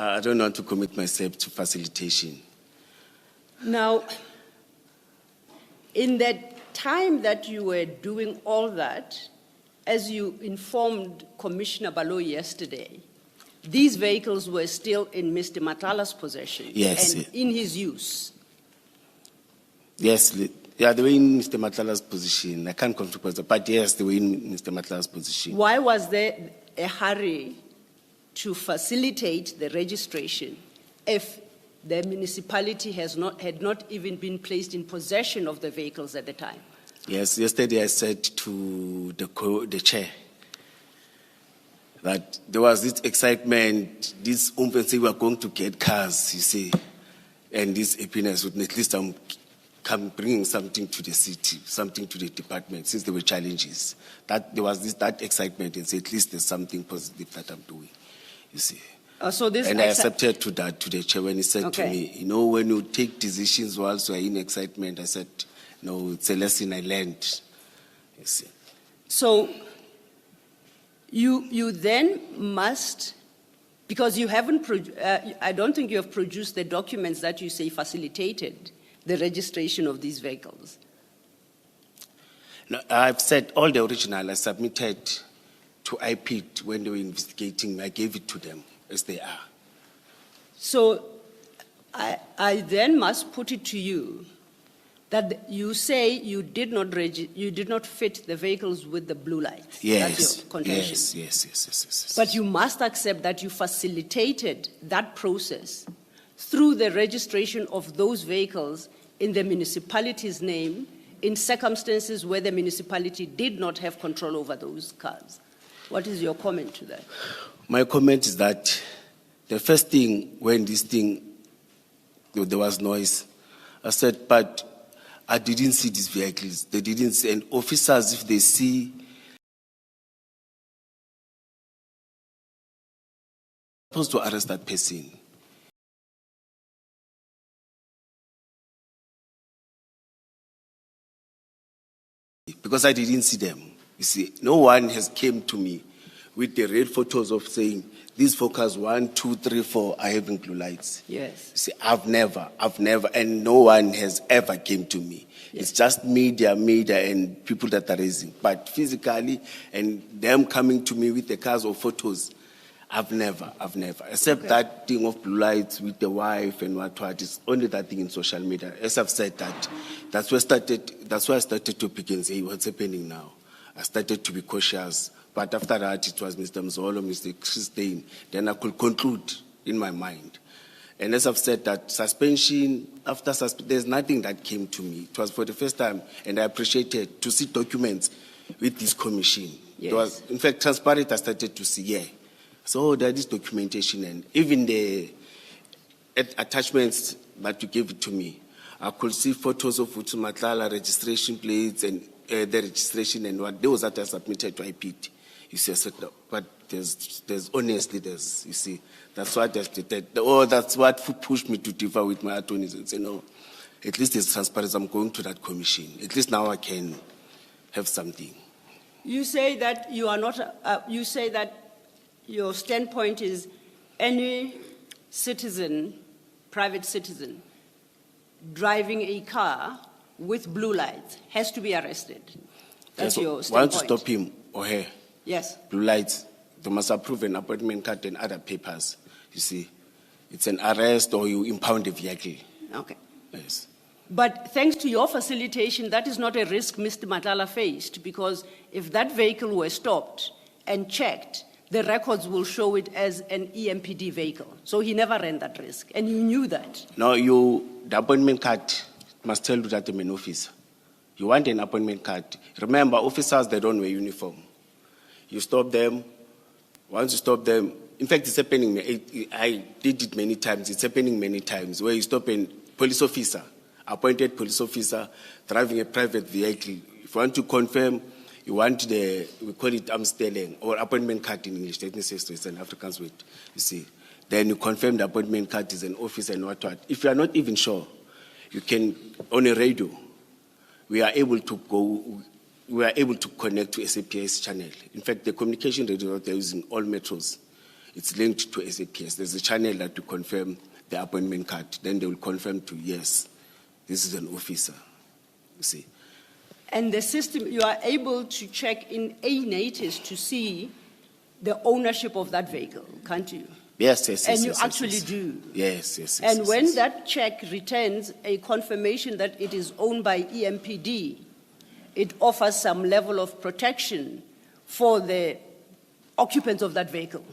I don't want to commit myself to facilitation. Now, in that time that you were doing all that, as you informed Commissioner Balo yesterday, these vehicles were still in Mr. Matlala's possession. Yes. And in his use. Yes, yeah, they were in Mr. Matlala's position. I can't confirm, but yes, they were in Mr. Matlala's position. Why was there a hurry to facilitate the registration if the municipality had not even been placed in possession of the vehicles at the time? Yes, yesterday I said to the chair that there was this excitement, this say we are going to get cars, you see, and this happiness would at least come bringing something to the city, something to the department, since there were challenges. That there was that excitement, and say at least there's something positive that I'm doing, you see. And I accepted to that to the chair when he said to me, you know, when you take decisions whilst you're in excitement, I said, no, it's a lesson I learned, you see. So you then must, because you haven't, I don't think you have produced the documents that you say facilitated the registration of these vehicles. No, I've said all the original I submitted to IPIT when they were investigating. I gave it to them as they are. So I then must put it to you that you say you did not fit the vehicles with the blue lights. Yes. That's your contention. Yes. But you must accept that you facilitated that process through the registration of those vehicles in the municipality's name in circumstances where the municipality did not have control over those cars. What is your comment to that? My comment is that the first thing, when this thing, there was noise, I said, but I didn't see these vehicles. They didn't see, and officers, if they see, supposed to arrest that person. Because I didn't see them. You see, no one has came to me with the red photos of saying, these focus 1, 2, 3, 4 are having blue lights. Yes. You see, I've never, and no one has ever came to me. Yes. It's just media, and people that are raising. But physically, and them coming to me with the cars or photos, I've never. Except that thing of blue lights with the wife and what, it's only that thing in social media. As I've said that's why I started to pick and say, what's happening now? I started to be cautious. But after that, it was Mr. Mzolo, Mr. Christine. Then I could conclude in my mind. And as I've said, that suspension, there's nothing that came to me. It was for the first time, and I appreciated to see documents with this commission. Yes. It was, in fact, transparent, I started to see, yeah. So there is documentation, and even the attachments that you gave it to me, I could see photos of Matlala registration plates and the registration and what those that I submitted to IPT. You see, I said, no, but there's honestly, you see, that's what I stated. That's what pushed me to differ with my attorneys and say, no, at least it's transparent. I'm going to that commission. At least now I can have something. You say that you are not, you say that your standpoint is any citizen, private citizen, driving a car with blue lights has to be arrested. That's your standpoint. Once you stop him or her, yes, blue lights, they must approve an appointment card and other papers. You see, it's an arrest or you impound the vehicle. Okay. Yes. But thanks to your facilitation, that is not a risk Mr. Matlala faced, because if that vehicle were stopped and checked, the records will show it as an EMPD vehicle. So he never ran that risk, and you knew that. No, the appointment card must tell you that I'm an officer. You want an appointment card. Remember, officers, they don't wear uniform. You stop them. Once you stop them, in fact, it's happening. I did it many times. It's happening many times where you stop a police officer, appointed police officer, driving a private vehicle. If you want to confirm, you want we call it amstelling or appointment card in English. Let me say so, it's an Afrikaans word, you see. Then you confirm the appointment card is an officer and what. If you are not even sure, you can, on a radio, we are able to connect to SAPS channel. In fact, the communication radio they're using all metros it's linked to SAPS. There's a channel that will confirm the appointment card. Then they will confirm to, yes, this is an officer, you see. And the system, you are able to check in A-Natus to see the ownership of that vehicle, can't you? Yes, yes, yes. And you yes, actually yes. do. Yes, yes, yes. And yes, when yes. that check returns a confirmation that it is owned by EMPD, it offers some level of protection for the occupants of that vehicle.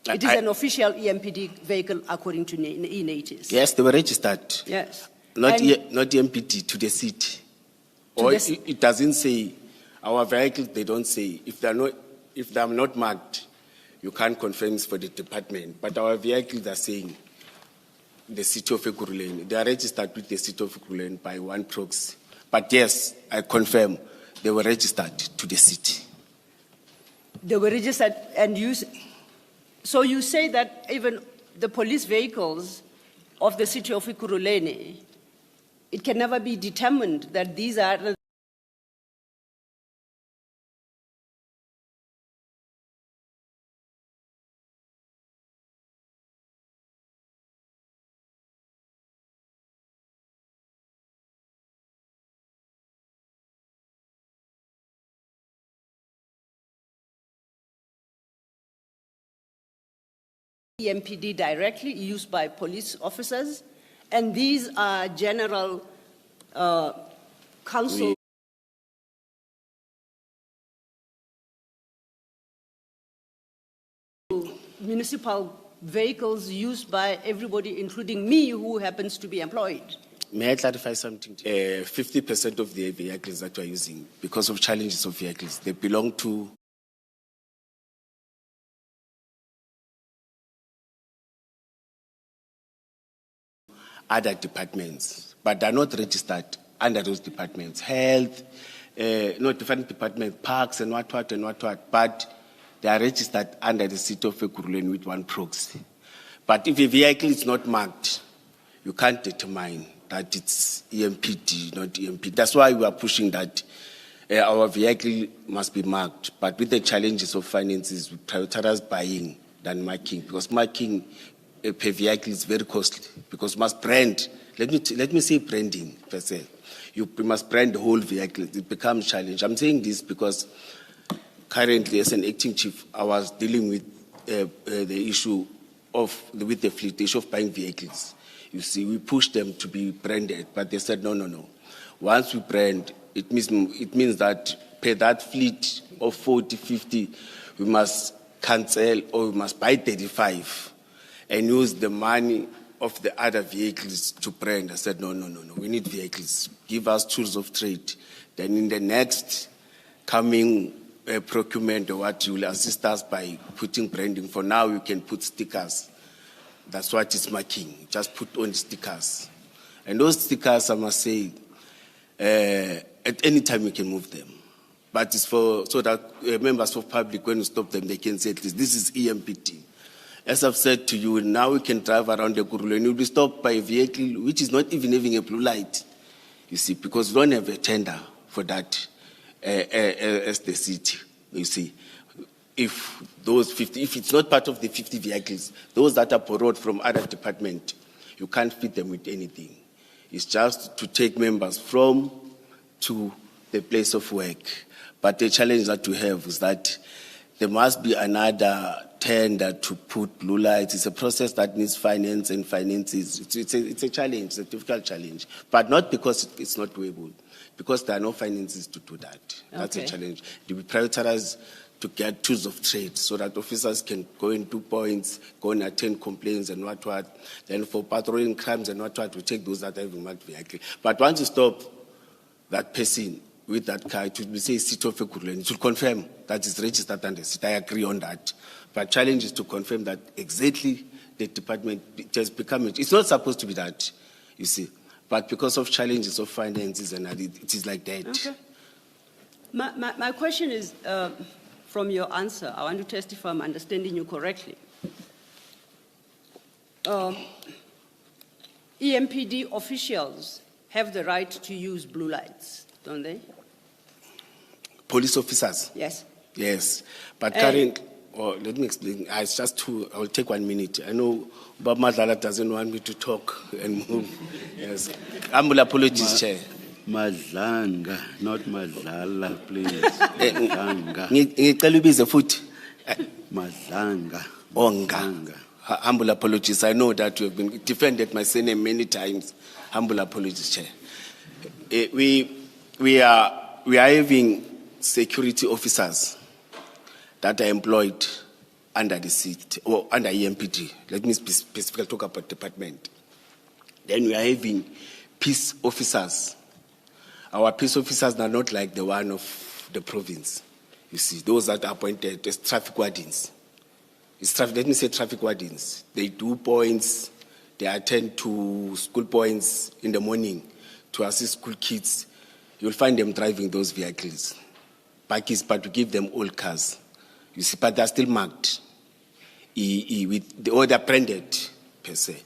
It is an official EMPD vehicle according to E-Natus. Yes, they were registered. Yes. Not And- not EMPD, to the city. To Or the it doesn't say, our vehicles, they don't say, if they're not marked, you can't confirm it's for the department. But our vehicles are saying the city of Ekurhuleni. They are registered with the city of Ekurhuleni by one proxy. But yes, I confirm they were registered to the city. They were registered, and so you say that even the police vehicles of the city of Ekurhuleni, it can never be determined that these are the EMPD directly used by police officers, and these are general council. Municipal vehicles used by everybody, including me, who happens to be employed. May I clarify something? 50% of the vehicles that we're using, because of challenges of vehicles, they belong to other departments, but they're not registered under those departments. Health, different departments, parks and what, but they are registered under the city of Ekurhuleni with one proxy. But if a vehicle is not marked, you can't determine that it's EMPD, not EMPD. That's why we are pushing that our vehicle must be marked. But with the challenges of finances, we prioritize buying than marking, because marking per vehicle is very costly, because you must brand. Let me say branding per se. You must brand the whole vehicle. It becomes a challenge. I'm saying this because currently, as an acting chief, I was dealing with the issue with the fleet, the issue of buying vehicles. You see, we pushed them to be branded, but they said, no. Once we brand, it means that per that fleet of 40, 50, we must cancel or we must buy 35 and use the money of the other vehicles to brand. I said, no. We need vehicles. Give us tools of trade. Then in the next coming procurement or what, you will assist us by putting branding. For now, you can put stickers. That's what is marking. Just put on stickers. And those stickers, I must say, at any time you can move them. But it's so that members of public, when you stop them, they can say, at least, this is EMPD. As I've said to you, now we can drive around the Ekurhuleni and you'll be stopped by a vehicle which is not even having a blue light. You see, because we don't have a tender for that as the city. You see, if it's not part of the 50 vehicles, those that are borrowed from other departments, you can't fit them with anything. It's just to take members from to the place of work. But the challenge that we have is that there must be another tender to put blue lights. It's a process that needs finance and finances. It's a challenge, it's a difficult challenge. But not because it's not doable, because there are no finances to do that. That's a challenge. We prioritize to get tools of trade so that officers can go and do points, go and attend complaints and what. Then for patrolling crimes and what, we take those that have a marked vehicle. But once you stop that person with that car, it will say city of Ekurhuleni. It will confirm that it's registered under the city. I agree on that. But challenge is to confirm that exactly the department has become it. It's not supposed to be that, you see. But because of challenges of finances and it is like that. Okay. My question is, from your answer, I want to test if I'm understanding you correctly. EMPD officials have the right to use blue lights, don't they? Police officers? Yes. Yes. But currently, or let me explain. It's just two. I'll take 1 minute. I know Bob Matlala doesn't want me to talk and move. Yes. Humble apologies, Chair. Madlanga, not Matlala, please. Madlanga. Ngicela ubize futhi. Madlanga. Onga. Humble apologies. I know that you have been defended my surname many times. Humble apologies, Chair. We are having security officers that are employed under the city or under EMPD. Let me specifically talk about department. Then we are having peace officers. Our peace officers are not like the one of the province. You see, those that are appointed as traffic wardens. Let me say traffic wardens. They do points, they attend to school points in the morning to assist school kids. You'll find them driving those vehicles. But to give them old cars. You see, but they're still marked. Or they're branded, per se.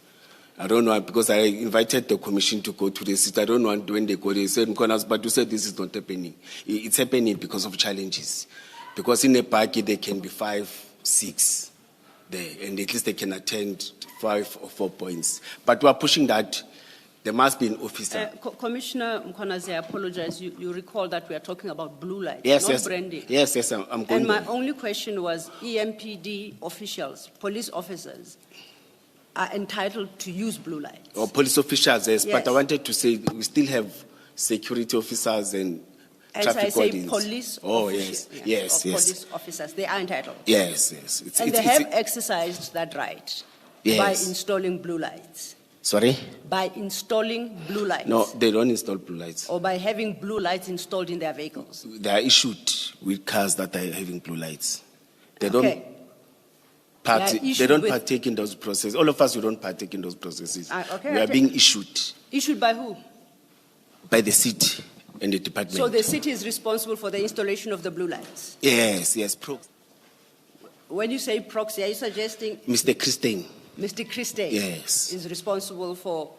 I don't know, because I invited the commission to go to the city. I don't know when they go, they said, Mkhwanazi, but you said this is not happening. It's happening because of challenges. Because in a party, there can be 5, 6 there, and at least they can attend 5 or 4 points. But we're pushing that. There must be an officer. Commissioner Mkhwanazi, I apologize. You recall that we are talking about blue lights, Yes, not yes. branding. Yes, I'm going And my there. only question was, EMPD officials, police officers, are entitled to use blue lights. Or police officials, yes, but Yes. I wanted to say we still have security officers and As I traffic say, wardens. police Oh, officials. yes, or yes. Police officers, they are entitled. Yes. And they have exercised that right Yes. by installing blue lights. Sorry? By installing blue lights. No, they don't install blue lights. Or by having blue lights installed in their vehicles. They are issued with cars that are having blue lights. They Okay. don't They are they issued don't with- partake in those processes. All of us, we don't partake in those processes. Okay, We are okay. being issued Issued by who? by the city and the department. So the city is responsible for the installation of the blue lights. Yes. When you say proxy, are you suggesting Mr. Christine. Mr. Christie Yes. is responsible for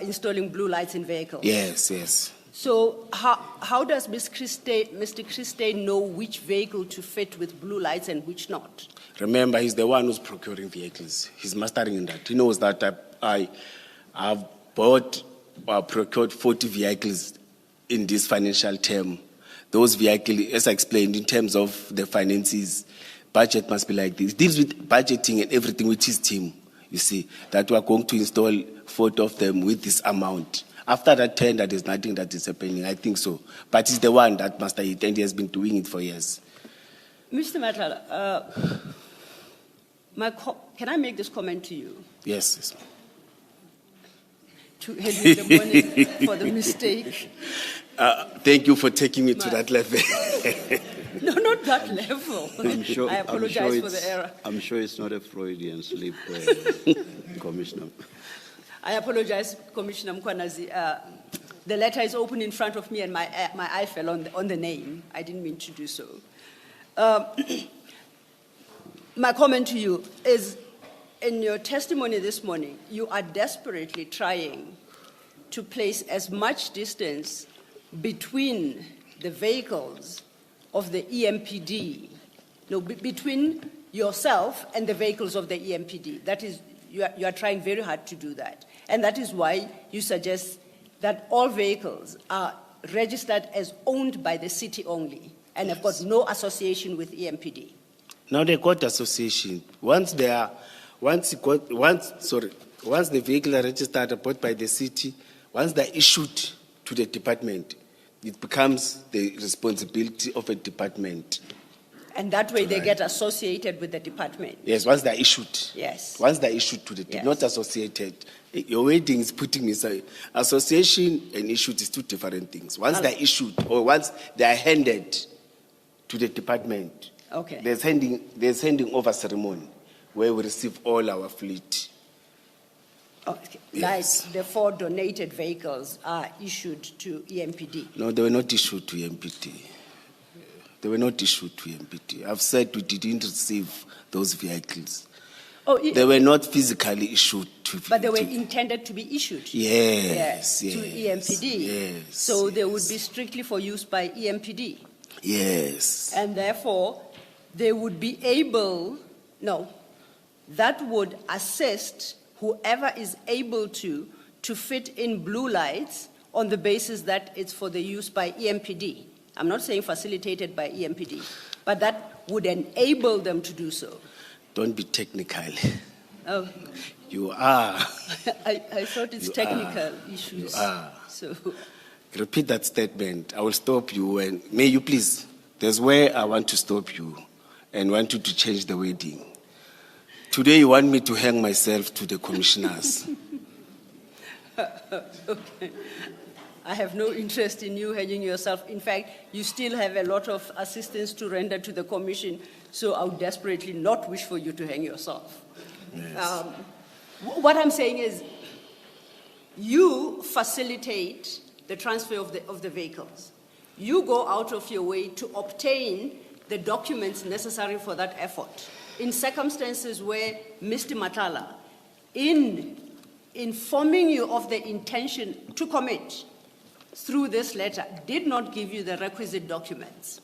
installing blue lights in vehicles? Yes. So how does Mr. Christie know which vehicle to fit with blue lights and which not? Remember, he's the one who's procuring vehicles. He's mastering in that. He knows that I've bought or procured 40 vehicles in this financial term. Those vehicles, as I explained, in terms of the finances, budget must be like this. Deals with budgeting and everything with his team, you see, that we are going to install 40 of them with this amount. After that tender, there's nothing that is happening, I think so. But he's the one that master it, and he has been doing it for years. Mr. Matlala, can I make this comment to you? Yes. To help you the money for the mistake? Thank you for taking me to that level. No, not that level. I apologize for the error. I'm sure it's not a Freudian slip, Commissioner. I apologize, Commissioner Mkhwanazi. The letter is open in front of me and my eye fell on the name. I didn't mean to do so. My comment to you is, in your testimony this morning, you are desperately trying to place as much distance between the vehicles of the EMPD, between yourself and the vehicles of the EMPD. That is, you are trying very hard to do that. And that is why you suggest that all vehicles are registered as owned by the city only and have got no association with EMPD. Now they got association. Once the vehicle are registered, bought by the city, once they're issued to the department, it becomes the responsibility of a department. And that way they get associated with the department. Yes, once they're issued. Yes. Once they're issued to the Yes. not associated. Your wording is putting me aside. Association and issued is two different things. Once they're issued or once they are handed to the department, Okay. there's handing over ceremony where we receive all our fleet. Okay. Yes. Like the 4 donated vehicles are issued to EMPD. No, they were not issued to MPT. They were not issued to MPT. I've said we didn't receive those vehicles. Oh, They were not physically issued to. but they were intended to be issued. Yes. To EMPD. Yes. So they would be strictly for use by EMPD. Yes. And therefore, they would be able, no, that would assist whoever is able to fit in blue lights on the basis that it's for the use by EMPD. I'm not saying facilitated by EMPD, but that would enable them to do so. Don't be technical. Oh, You are. I thought it's technical issues. You are. So, Repeat that statement. I will stop you. And may you please, there's where I want to stop you and want you to change the wording. Today you want me to hang myself to the commissioners. okay. I have no interest in you hanging yourself. In fact, you still have a lot of assistance to render to the commission, so I would desperately not wish for you to hang yourself. Yes. What I'm saying is, you facilitate the transfer of the vehicles. You go out of your way to obtain the documents necessary for that effort. In circumstances where Mr. Matlala, in informing you of the intention to commit through this letter, did not give you the requisite documents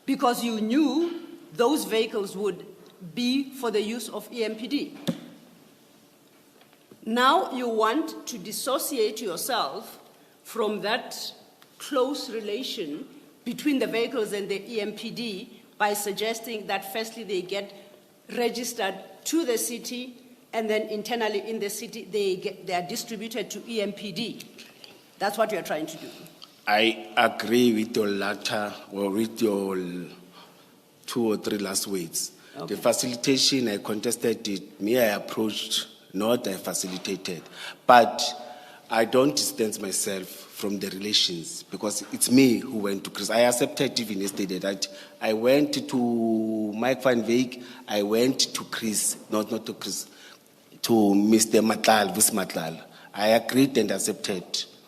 because you knew those vehicles would be for the use of EMPD. Now you want to dissociate yourself from that close relation between the vehicles and the EMPD by suggesting that firstly they get registered to the city and then internally in the city they are distributed to EMPD. That's what you're trying to do. I agree with your latter or with your 2 or 3 last words. Okay. The facilitation, I contested it. Me, I approached, not I facilitated. But I don't distance myself from the relations because it's me who went to Chris. I accepted even yesterday that I went to Mkhwanazi, I went to Chris, not to Chris, to Mr. Matlala, this Matlala. I agreed and accepted.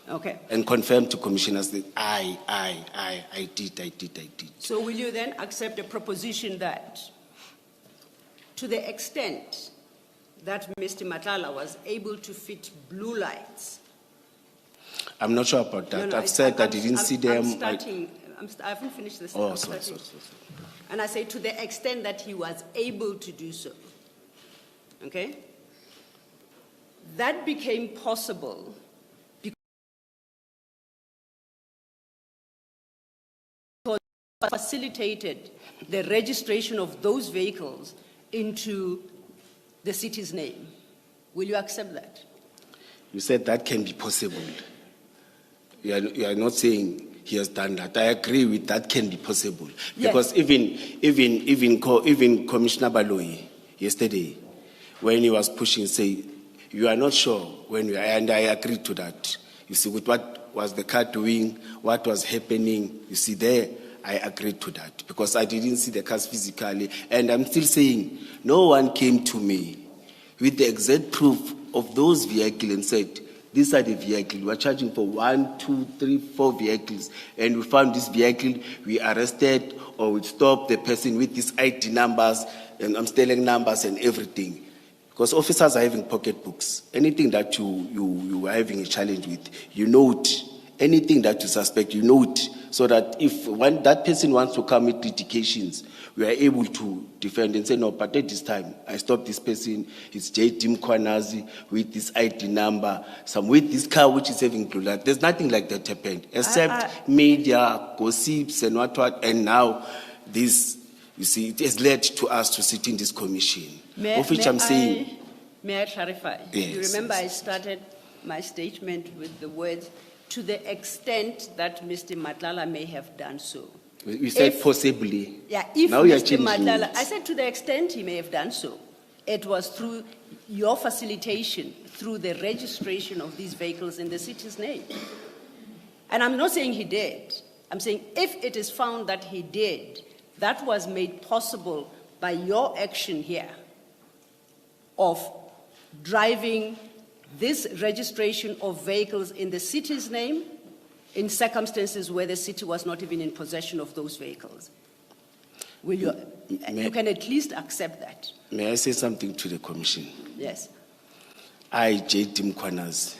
Okay. And confirmed to commissioners that I did. So will you then accept a proposition that to the extent that Mr. Matlala was able to fit blue lights? I'm not sure about that. No, I've said that you didn't see them. I haven't finished this. Oh, I'm sorry. And I say to the extent that he was able to do so. Okay? That became possible because facilitated the registration of those vehicles into the city's name. Will you accept that? You said that can be possible. You are not saying he has done that. I agree with that can be possible. Yes. Because even Commissioner Baloyi yesterday, when he was pushing, say, you are not sure when you are, and I agreed to that. You see, with what was the car doing, what was happening, you see there, I agreed to that because I didn't see the cars physically. And I'm still saying, no one came to me with the exact proof of those vehicles and said, these are the vehicles. We are charging for 1, 2, 3, 4 vehicles. And we found this vehicle, we arrested or we stopped the person with these ID numbers and I'm stealing numbers and everything. Because officers are having pocketbooks. Anything that you are having a challenge with, you note. Anything that you suspect, you note. So that if that person wants to come with litigations, we are able to defend and say, no, but at this time, I stopped this person, it's Mkhwanazi with this ID number, some with this car which is having blue light. There's nothing like that happened, except media, gossips and what, and now this, you see, it has led to us to sit in this commission. May I clarify? Yes, You remember yes. I started my statement with the words, to the extent that Mr. Matlala may have done so. We said possibly. Yeah, if Now you are Mr. changing Matlala, it. I said to the extent he may have done so, it was through your facilitation, through the registration of these vehicles in the city's name. And I'm not saying he did. I'm saying if it is found that he did, that was made possible by your action here of driving this registration of vehicles in the city's name in circumstances where the city was not even in possession of those vehicles. Will you, you can at least accept that. May I say something to the commission? Yes. I, Mkhwanazi,